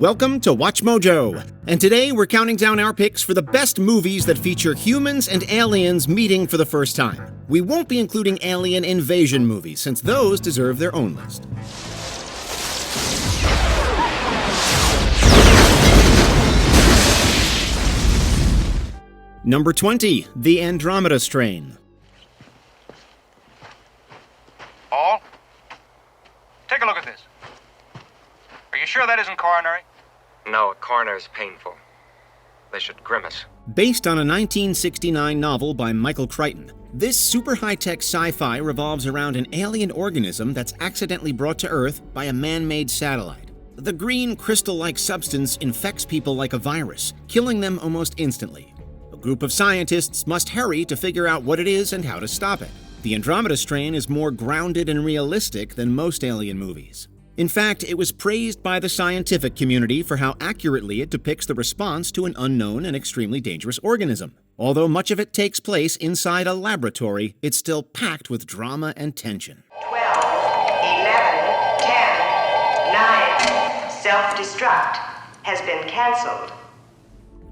Welcome to Watch Mojo, and today we're counting down our picks for the best movies that feature humans and aliens meeting for the first time. We won't be including alien invasion movies, since those deserve their own list. Number 20, The Andromeda Strain. Paul? Take a look at this. Are you sure that isn't coronary? No, a coroner is painful. They should grimace. Based on a 1969 novel by Michael Crichton, this super high-tech sci-fi revolves around an alien organism that's accidentally brought to Earth by a man-made satellite. The green, crystal-like substance infects people like a virus, killing them almost instantly. A group of scientists must hurry to figure out what it is and how to stop it. The Andromeda Strain is more grounded and realistic than most alien movies. In fact, it was praised by the scientific community for how accurately it depicts the response to an unknown and extremely dangerous organism. Although much of it takes place inside a laboratory, it's still packed with drama and tension. 12, 11, 10, 9, self-destruct has been cancelled.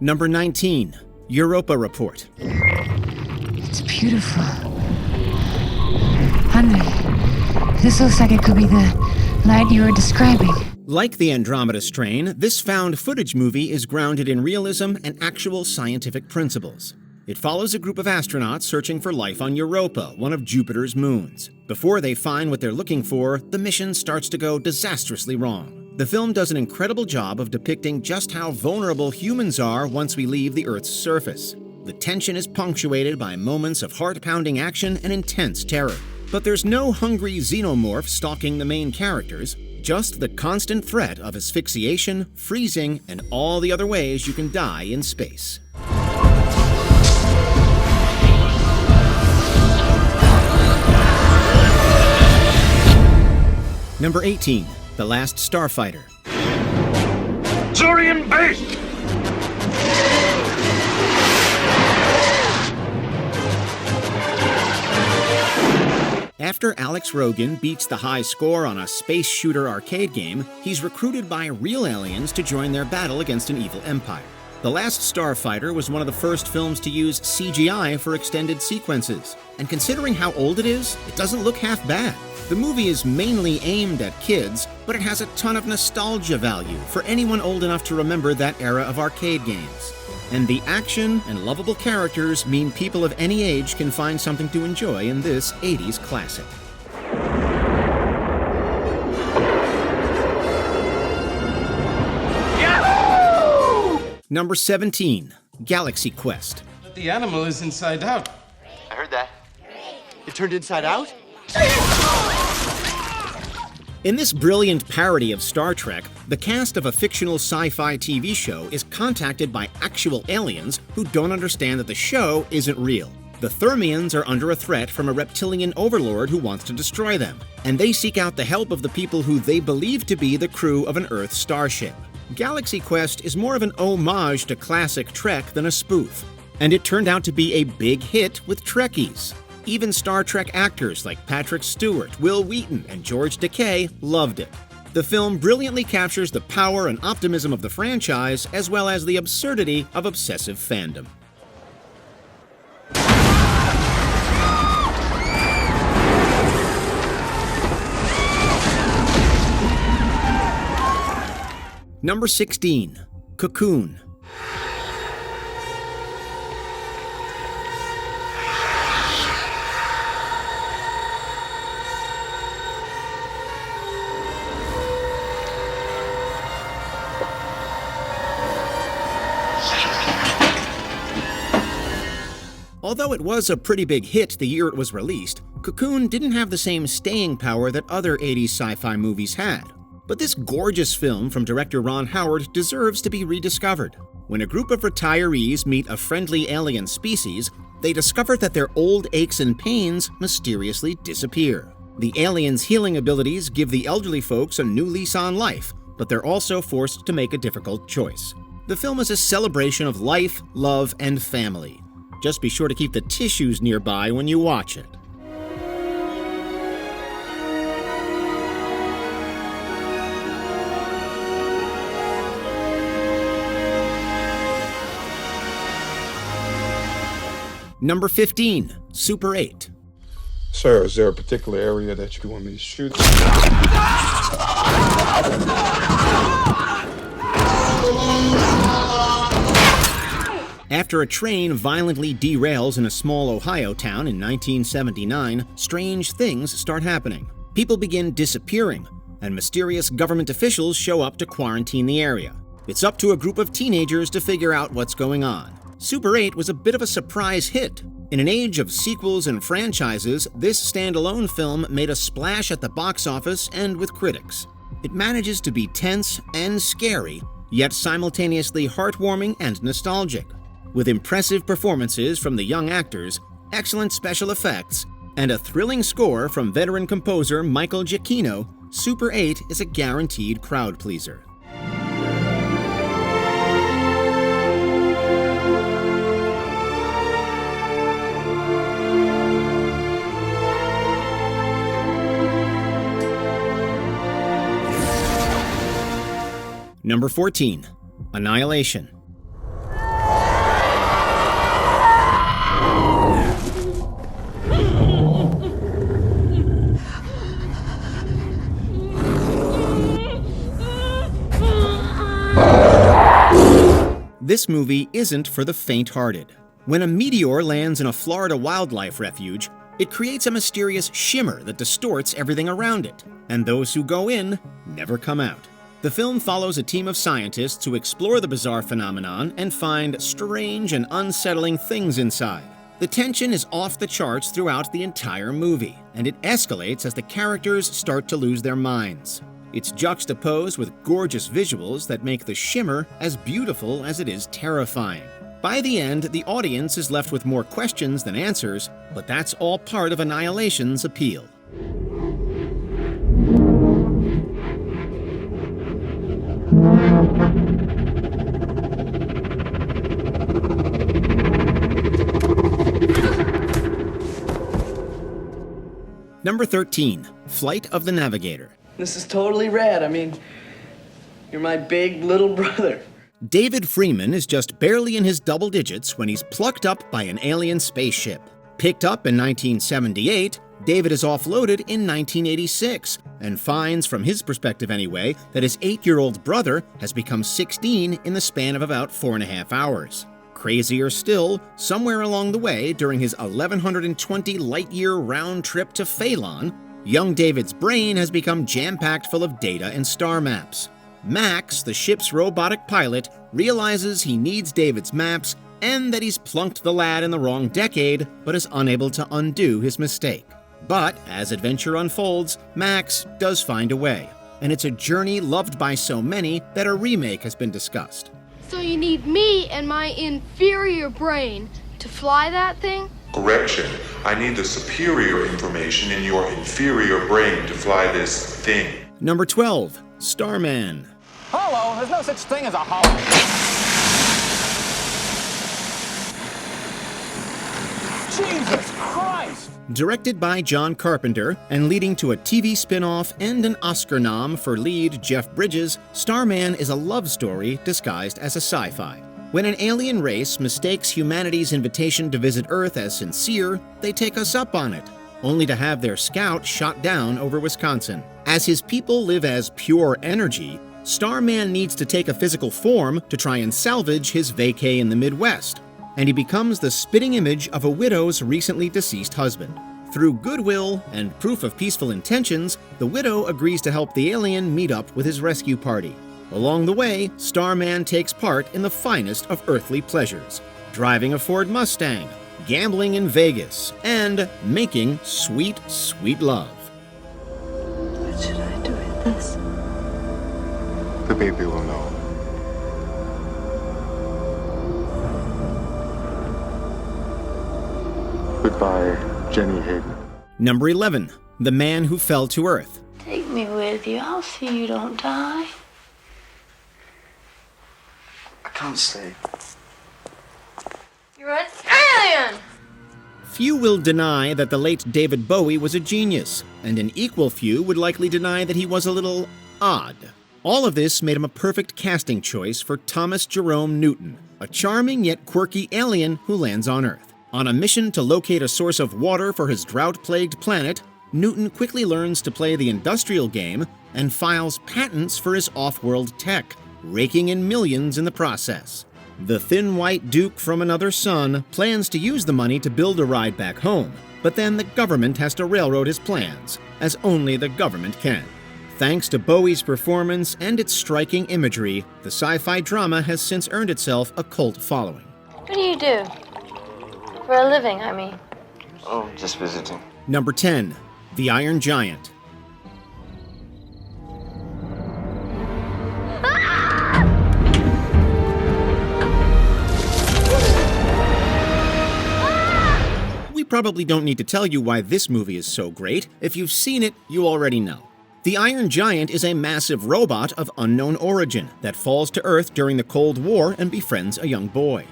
Number 19, Europa Report. It's beautiful. Henry, this looks like it could be the light you were describing. Like the Andromeda Strain, this found footage movie is grounded in realism and actual scientific principles. It follows a group of astronauts searching for life on Europa, one of Jupiter's moons. Before they find what they're looking for, the mission starts to go disastrously wrong. The film does an incredible job of depicting just how vulnerable humans are once we leave the Earth's surface. The tension is punctuated by moments of heart-pounding action and intense terror. But there's no hungry xenomorph stalking the main characters, just the constant threat of asphyxiation, freezing, and all the other ways you can die in space. Number 18, The Last Starfighter. Zurian base! After Alex Rogan beats the high score on a space shooter arcade game, he's recruited by real aliens to join their battle against an evil empire. The Last Starfighter was one of the first films to use CGI for extended sequences, and considering how old it is, it doesn't look half bad. The movie is mainly aimed at kids, but it has a ton of nostalgia value for anyone old enough to remember that era of arcade games. And the action and lovable characters mean people of any age can find something to enjoy in this 80s classic. Yahoo! Number 17, Galaxy Quest. The animal is inside out. I heard that. It turned inside out? In this brilliant parody of Star Trek, the cast of a fictional sci-fi TV show is contacted by actual aliens who don't understand that the show isn't real. The Thermians are under a threat from a reptilian overlord who wants to destroy them, and they seek out the help of the people who they believe to be the crew of an Earth starship. Galaxy Quest is more of an homage to classic Trek than a spoof, and it turned out to be a big hit with Trekkies. Even Star Trek actors like Patrick Stewart, Will Wheaton, and George Takei loved it. The film brilliantly captures the power and optimism of the franchise, as well as the absurdity of obsessive fandom. Number 16, Cocoon. Although it was a pretty big hit the year it was released, Cocoon didn't have the same staying power that other 80s sci-fi movies had. But this gorgeous film from director Ron Howard deserves to be rediscovered. When a group of retirees meet a friendly alien species, they discover that their old aches and pains mysteriously disappear. The aliens' healing abilities give the elderly folks a new lease on life, but they're also forced to make a difficult choice. The film is a celebration of life, love, and family. Just be sure to keep the tissues nearby when you watch it. Number 15. Super 8. Sir, is there a particular area that you want me to shoot? After a train violently derails in a small Ohio town in 1979, strange things start happening. People begin disappearing, and mysterious government officials show up to quarantine the area. It's up to a group of teenagers to figure out what's going on. Super 8 was a bit of a surprise hit. In an age of sequels and franchises, this standalone film made a splash at the box office and with critics. It manages to be tense and scary, yet simultaneously heartwarming and nostalgic. With impressive performances from the young actors, excellent special effects, and a thrilling score from veteran composer Michael Giacchino, Super 8 is a guaranteed crowd pleaser. Number 14. Annihilation. This movie isn't for the faint-hearted. When a meteor lands in a Florida wildlife refuge, it creates a mysterious shimmer that distorts everything around it, and those who go in never come out. The film follows a team of scientists who explore the bizarre phenomenon and find strange and unsettling things inside. The tension is off the charts throughout the entire movie, and it escalates as the characters start to lose their minds. It's juxtaposed with gorgeous visuals that make the shimmer as beautiful as it is terrifying. By the end, the audience is left with more questions than answers, but that's all part of Annihilation's appeal. Number 13. Flight of the Navigator. This is totally rad. I mean, you're my big little brother. David Freeman is just barely in his double digits when he's plucked up by an alien spaceship. Picked up in 1978, David is offloaded in 1986 and finds, from his perspective anyway, that his 8-year-old brother has become 16 in the span of about 4.5 hours. Crazier still, somewhere along the way during his 1,120 light-year round trip to Phelan, young David's brain has become jam-packed full of data and star maps. Max, the ship's robotic pilot, realizes he needs David's maps and that he's plunked the lad in the wrong decade, but is unable to undo his mistake. But as adventure unfolds, Max does find a way, and it's a journey loved by so many that a remake has been discussed. So you need me and my inferior brain to fly that thing? Correction. I need the superior information in your inferior brain to fly this thing. Number 12. Starman. Hello, there's no such thing as a hollow. Jesus Christ! Directed by John Carpenter and leading to a TV spin-off and an Oscar nom for lead Jeff Bridges, Starman is a love story disguised as a sci-fi. When an alien race mistakes humanity's invitation to visit Earth as sincere, they take us up on it, only to have their scout shot down over Wisconsin. As his people live as pure energy, Starman needs to take a physical form to try and salvage his vacay in the Midwest, and he becomes the spitting image of a widow's recently deceased husband. Through goodwill and proof of peaceful intentions, the widow agrees to help the alien meet up with his rescue party. Along the way, Starman takes part in the finest of earthly pleasures, driving a Ford Mustang, gambling in Vegas, and making sweet, sweet love. What should I do with this? The baby will know. Goodbye, Jenny Hayden. Number 11. The Man Who Fell to Earth. Take me with you. I'll see you don't die. I can't stay. You're an alien! Few will deny that the late David Bowie was a genius, and an equal few would likely deny that he was a little odd. All of this made him a perfect casting choice for Thomas Jerome Newton, a charming yet quirky alien who lands on Earth. On a mission to locate a source of water for his drought-plagued planet, Newton quickly learns to play the industrial game and files patents for his off-world tech, raking in millions in the process. The thin white Duke from another sun plans to use the money to build a ride back home, but then the government has to railroad his plans, as only the government can. Thanks to Bowie's performance and its striking imagery, the sci-fi drama has since earned itself a cult following. What do you do? For a living, I mean. Oh, just visiting. Number 10. The Iron Giant. We probably don't need to tell you why this movie is so great. If you've seen it, you already know. The Iron Giant is a massive robot of unknown origin that falls to Earth during the Cold War and befriends a young boy.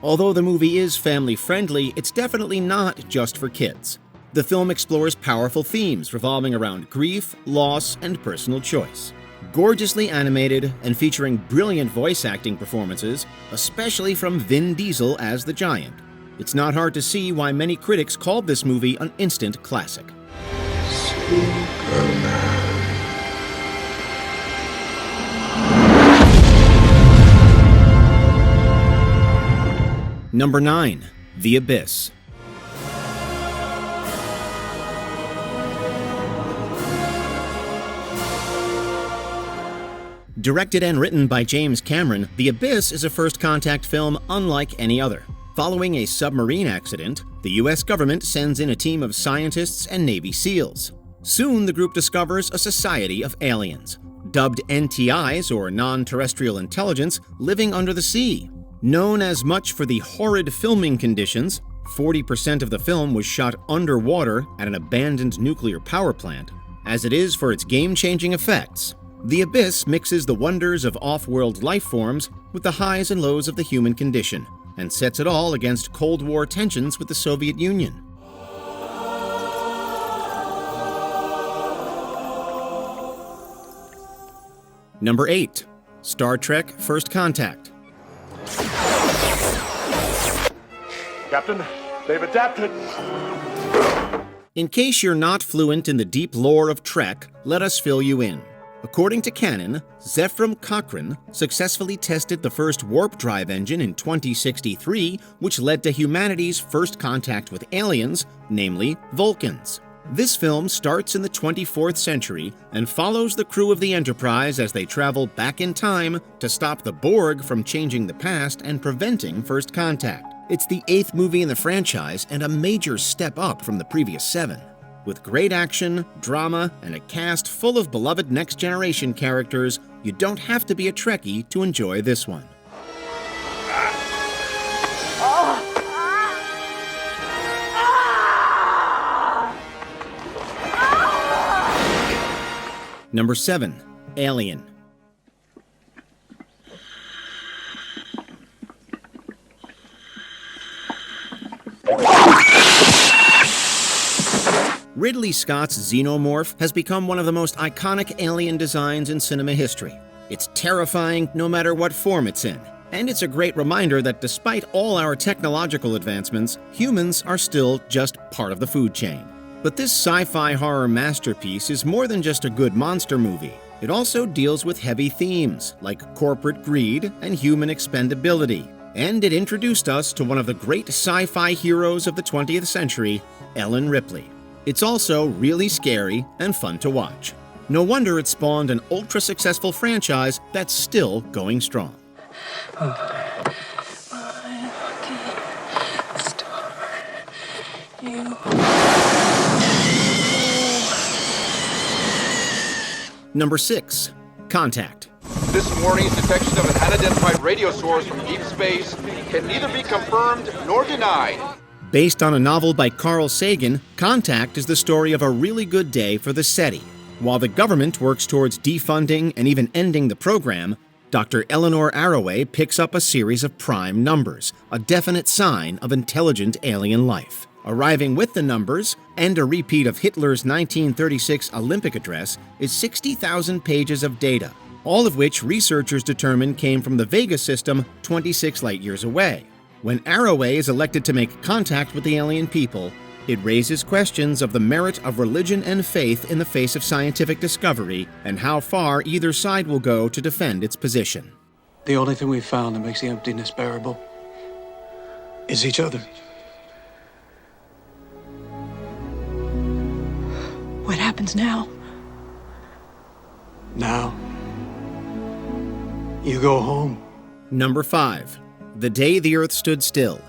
Although the movie is family-friendly, it's definitely not just for kids. The film explores powerful themes revolving around grief, loss, and personal choice. Gorgeously animated and featuring brilliant voice acting performances, especially from Vin Diesel as the Giant. It's not hard to see why many critics called this movie an instant classic. Number 9. The Abyss. Directed and written by James Cameron, The Abyss is a first contact film unlike any other. Following a submarine accident, the US government sends in a team of scientists and Navy SEALs. Soon, the group discovers a society of aliens, dubbed NTIs or non-terrestrial intelligence, living under the sea. Known as much for the horrid filming conditions, 40% of the film was shot underwater at an abandoned nuclear power plant, as it is for its game-changing effects. The Abyss mixes the wonders of off-world life forms with the highs and lows of the human condition, and sets it all against Cold War tensions with the Soviet Union. Number 8. Star Trek First Contact. Captain, they've adapted. In case you're not fluent in the deep lore of Trek, let us fill you in. According to canon, Zefram Cochrane successfully tested the first warp drive engine in 2063, which led to humanity's first contact with aliens, namely Vulcans. This film starts in the 24th century and follows the crew of the Enterprise as they travel back in time to stop the Borg from changing the past and preventing first contact. It's the 8th movie in the franchise and a major step up from the previous 7. With great action, drama, and a cast full of beloved next-generation characters, you don't have to be a Trekkie to enjoy this one. Number 7. Alien. Ridley Scott's Xenomorph has become one of the most iconic alien designs in cinema history. It's terrifying no matter what form it's in, and it's a great reminder that despite all our technological advancements, humans are still just part of the food chain. But this sci-fi horror masterpiece is more than just a good monster movie. It also deals with heavy themes like corporate greed and human expendability, and it introduced us to one of the great sci-fi heroes of the 20th century, Ellen Ripley. It's also really scary and fun to watch. No wonder it spawned an ultra-successful franchise that's still going strong. Number 6. Contact. This morning's detection of an unidentified radio source from deep space can neither be confirmed nor denied. Based on a novel by Carl Sagan, Contact is the story of a really good day for the SETI. While the government works towards defunding and even ending the program, Dr. Eleanor Arroway picks up a series of prime numbers, a definite sign of intelligent alien life. Arriving with the numbers, and a repeat of Hitler's 1936 Olympic address, is 60,000 pages of data, all of which researchers determine came from the Vega system 26 light-years away. When Arroway is elected to make contact with the alien people, it raises questions of the merit of religion and faith in the face of scientific discovery and how far either side will go to defend its position. The only thing we've found that makes the emptiness bearable is each other. What happens now? Now, you go home. Number 5. The Day the Earth Stood Still.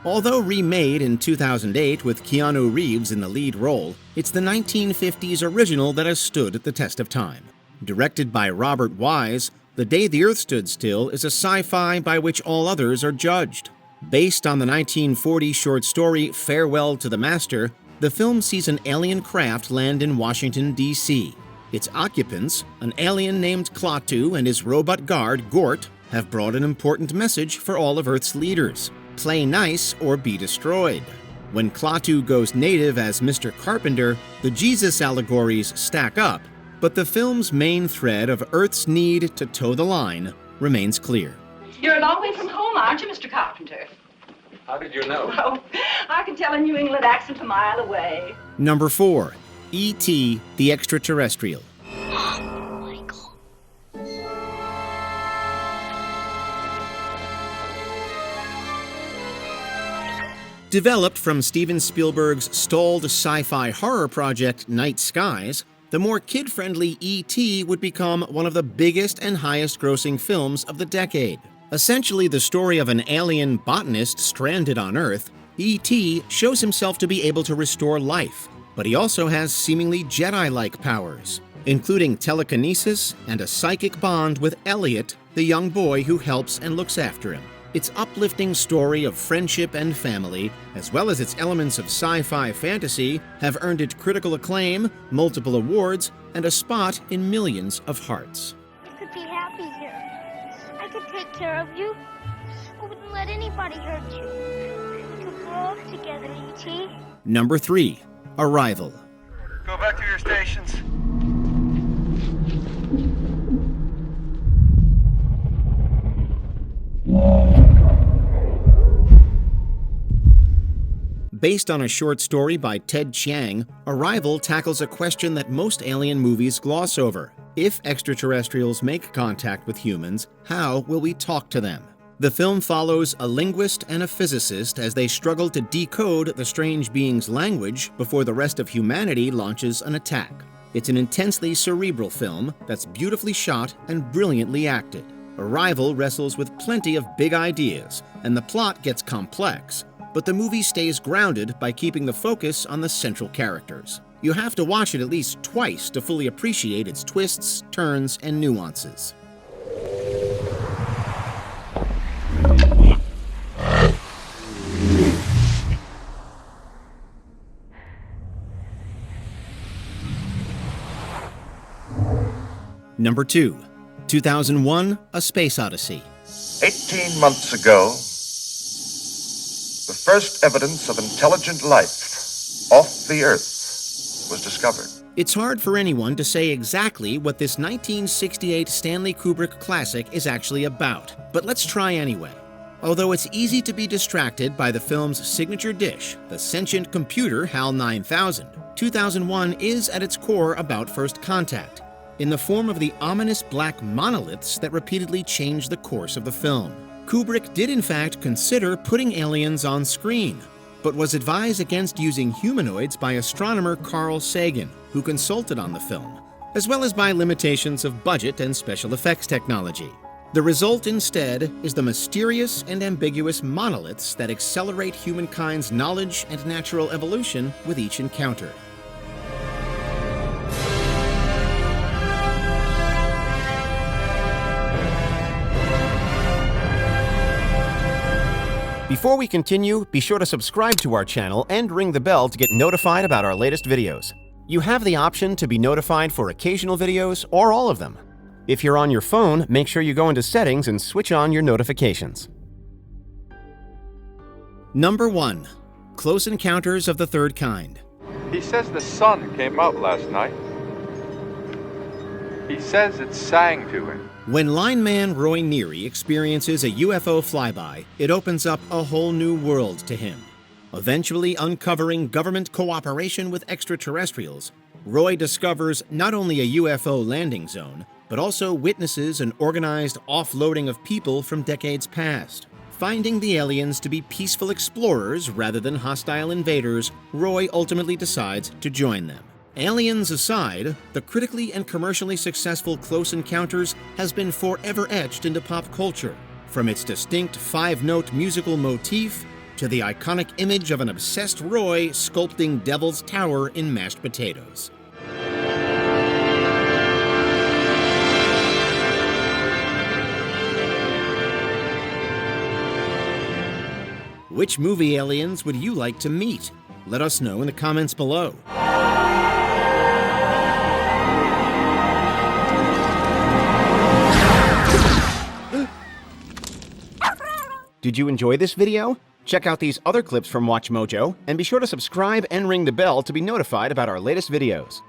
Although remade in 2008 with Keanu Reeves in the lead role, it's the 1950s original that has stood the test of time. Directed by Robert Wise, The Day the Earth Stood Still is a sci-fi by which all others are judged. Based on the 1940 short story Farewell to the Master, the film sees an alien craft land in Washington, D.C. Its occupants, an alien named Klaatu and his robot guard, Gort, have brought an important message for all of Earth's leaders. Play nice or be destroyed. When Klaatu goes native as Mr. Carpenter, the Jesus allegories stack up, but the film's main thread of Earth's need to toe the line remains clear. You're a long way from home, aren't you, Mr. Carpenter? How did you know? Oh, I can tell a New England accent a mile away. Number 4. E.T. the Extra-Terrestrial. Developed from Steven Spielberg's stalled sci-fi horror project Night Skies, the more kid-friendly E.T. would become one of the biggest and highest-grossing films of the decade. Essentially the story of an alien botanist stranded on Earth, E.T. shows himself to be able to restore life, but he also has seemingly Jedi-like powers, including telekinesis and a psychic bond with Elliot, the young boy who helps and looks after him. Its uplifting story of friendship and family, as well as its elements of sci-fi fantasy, have earned it critical acclaim, multiple awards, and a spot in millions of hearts. I could be happy here. I could take care of you. I wouldn't let anybody hurt you. We could grow up together, E.T. Number 3. Arrival. Go back to your stations. Based on a short story by Ted Chiang, Arrival tackles a question that most alien movies gloss over. If extraterrestrials make contact with humans, how will we talk to them? The film follows a linguist and a physicist as they struggle to decode the strange being's language before the rest of humanity launches an attack. It's an intensely cerebral film that's beautifully shot and brilliantly acted. Arrival wrestles with plenty of big ideas, and the plot gets complex, but the movie stays grounded by keeping the focus on the central characters. You have to watch it at least twice to fully appreciate its twists, turns, and nuances. Number 2. 2001: A Space Odyssey. 18 months ago, the first evidence of intelligent life off the Earth was discovered. It's hard for anyone to say exactly what this 1968 Stanley Kubrick classic is actually about, but let's try anyway. Although it's easy to be distracted by the film's signature dish, the sentient computer HAL 9000, 2001 is at its core about first contact, in the form of the ominous black monoliths that repeatedly change the course of the film. Kubrick did in fact consider putting aliens on screen, but was advised against using humanoids by astronomer Carl Sagan, who consulted on the film, as well as by limitations of budget and special effects technology. The result instead is the mysterious and ambiguous monoliths that accelerate humankind's knowledge and natural evolution with each encounter. Before we continue, be sure to subscribe to our channel and ring the bell to get notified about our latest videos. You have the option to be notified for occasional videos or all of them. If you're on your phone, make sure you go into Settings and switch on your notifications. Number 1. Close Encounters of the Third Kind. He says the sun came out last night. He says it sang to him. When lineman Roy Neary experiences a UFO flyby, it opens up a whole new world to him. Eventually uncovering government cooperation with extraterrestrials, Roy discovers not only a UFO landing zone, but also witnesses an organized offloading of people from decades past. Finding the aliens to be peaceful explorers rather than hostile invaders, Roy ultimately decides to join them. Aliens aside, the critically and commercially successful Close Encounters has been forever etched into pop culture, from its distinct 5-note musical motif to the iconic image of an obsessed Roy sculpting Devil's Tower in mashed potatoes. Which movie aliens would you like to meet? Let us know in the comments below. Did you enjoy this video? Check out these other clips from WatchMojo, and be sure to subscribe and ring the bell to be notified about our latest videos.